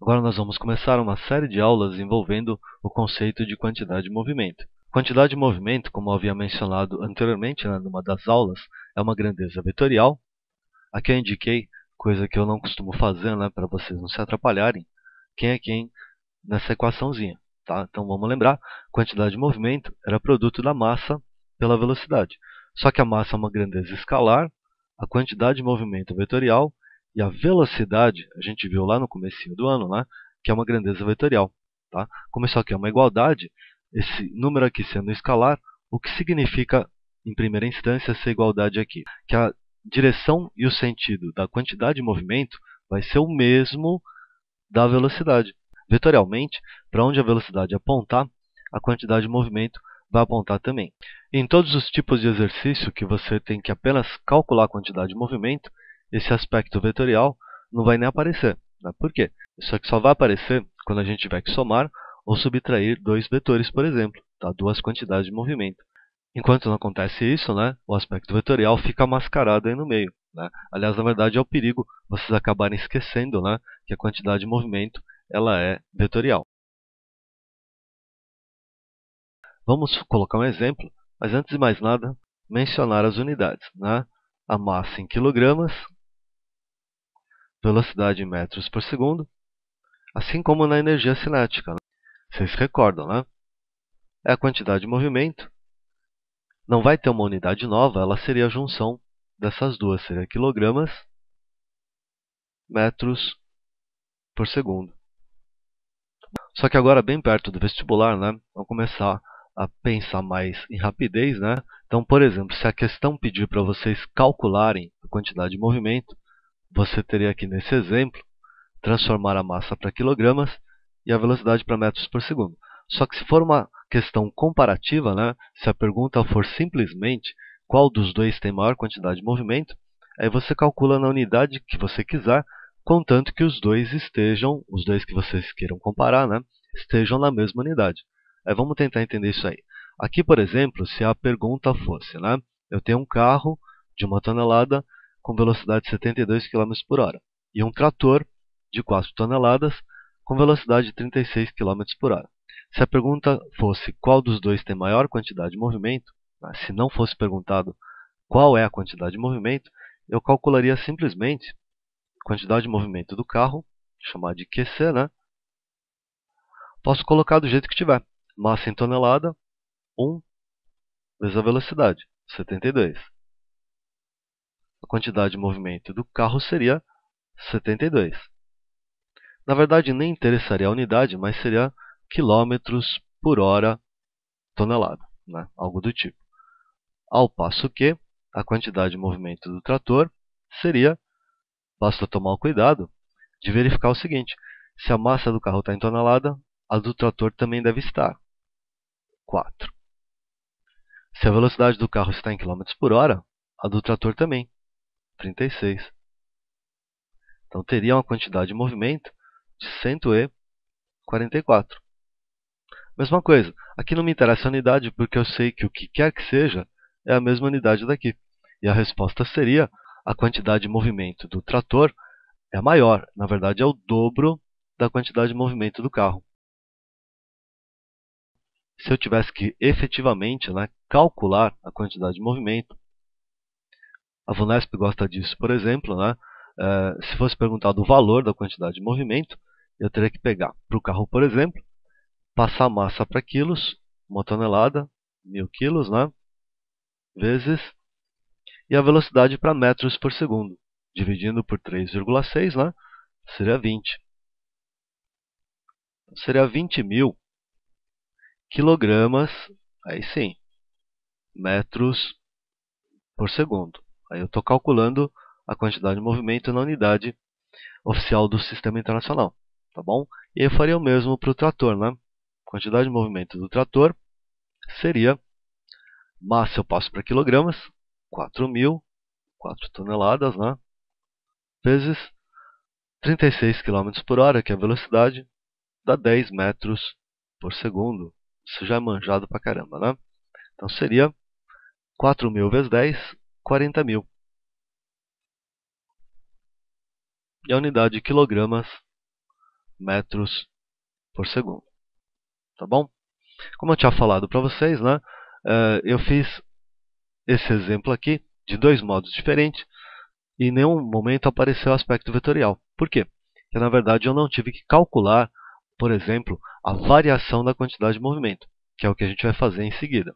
Agora nós vamos começar uma série de aulas envolvendo o conceito de quantidade de movimento. Quantidade de movimento, como eu havia mencionado anteriormente, numa das aulas, é uma grandeza vetorial. Aqui eu indiquei, coisa que eu não costumo fazer, para vocês não se atrapalharem, quem é quem nessa equaçãozinha. Tá? Então vamos lembrar, quantidade de movimento era produto da massa pela velocidade. Só que a massa é uma grandeza escalar, a quantidade de movimento é vetorial, e a velocidade, a gente viu lá no comecinho do ano, que é uma grandeza vetorial. Tá? Como isso aqui é uma igualdade, esse número aqui sendo escalar, o que significa, em primeira instância, essa igualdade aqui? Que a direção e o sentido da quantidade de movimento vai ser o mesmo da velocidade. Vetorialmente, para onde a velocidade apontar, a quantidade de movimento vai apontar também. E em todos os tipos de exercício que você tem que apenas calcular a quantidade de movimento, esse aspecto vetorial não vai nem aparecer. Por quê? Isso aqui só vai aparecer quando a gente tiver que somar ou subtrair dois vetores, por exemplo, duas quantidades de movimento. Enquanto não acontece isso, o aspecto vetorial fica mascarado aí no meio. Aliás, na verdade, é o perigo vocês acabarem esquecendo que a quantidade de movimento ela é vetorial. Vamos colocar um exemplo, mas antes de mais nada, mencionar as unidades. A massa em quilogramas, velocidade em metros por segundo, assim como na energia cinética. Vocês recordam, É a quantidade de movimento. Não vai ter uma unidade nova, ela seria a junção dessas duas, seria quilogramas, metros por segundo. Só que agora, bem perto do vestibular, vamos começar a pensar mais em rapidez. Então, por exemplo, se a questão pedir para vocês calcularem a quantidade de movimento, você teria aqui nesse exemplo, transformar a massa para quilogramas e a velocidade para metros por segundo. Só que se for uma questão comparativa, se a pergunta for simplesmente qual dos dois tem maior quantidade de movimento, aí você calcula na unidade que você quiser, contanto que os dois que vocês queiram comparar, estejam na mesma unidade. Aí vamos tentar entender isso aí. Aqui, por exemplo, se a pergunta fosse, eu tenho um carro de 1 tonelada com velocidade de 72 km por hora e um trator de 4 toneladas com velocidade de 36 km por hora. Se a pergunta fosse qual dos dois tem maior quantidade de movimento, se não fosse perguntado qual é a quantidade de movimento, eu calcularia simplesmente a quantidade de movimento do carro, chamar de QC, Posso colocar do jeito que tiver. Massa em tonelada, 1 vezes a velocidade, 72. A quantidade de movimento do carro seria 72. Na verdade, nem interessaria a unidade, mas seria quilômetros por hora tonelada, algo do tipo. Ao passo que a quantidade de movimento do trator seria, basta tomar o cuidado de verificar o seguinte: se a massa do carro está em tonelada, a do trator também deve estar, 4. Se a velocidade do carro está em km por hora, a do trator também, 36. Então teria uma quantidade de movimento de 144. Mesma coisa, aqui não me interessa a unidade porque eu sei que o que quer que seja é a mesma unidade daqui. E a resposta seria: a quantidade de movimento do trator é maior, na verdade é o dobro da quantidade de movimento do carro. Se eu tivesse que efetivamente calcular a quantidade de movimento, a VUNESP gosta disso, por exemplo, se fosse perguntado o valor da quantidade de movimento, eu teria que pegar para o carro, por exemplo, passar a massa para quilos, 1 tonelada, 1000 quilos, vezes, e a velocidade para metros por segundo, dividindo por 3,6, seria 20. Seria 20.000 quilogramas, aí sim, metros por segundo. Aí eu estou calculando a quantidade de movimento na unidade oficial do Sistema Internacional, tá bom? E eu faria o mesmo para o trator, Quantidade de movimento do trator seria, massa eu passo para quilogramas, 4.000, 4 toneladas, vezes 36 km por hora, que é a velocidade, dá 10 metros por segundo. Isso já é manjado pra caramba, Então seria 4.000 vezes 10, 40.000. E a unidade de quilogramas metros por segundo. Tá bom? Como eu tinha falado para vocês, né, eu fiz esse exemplo aqui de dois modos diferentes e em nenhum momento apareceu o aspecto vetorial. Por quê? Porque na verdade eu não tive que calcular, por exemplo, a variação da quantidade de movimento, que é o que a gente vai fazer em seguida.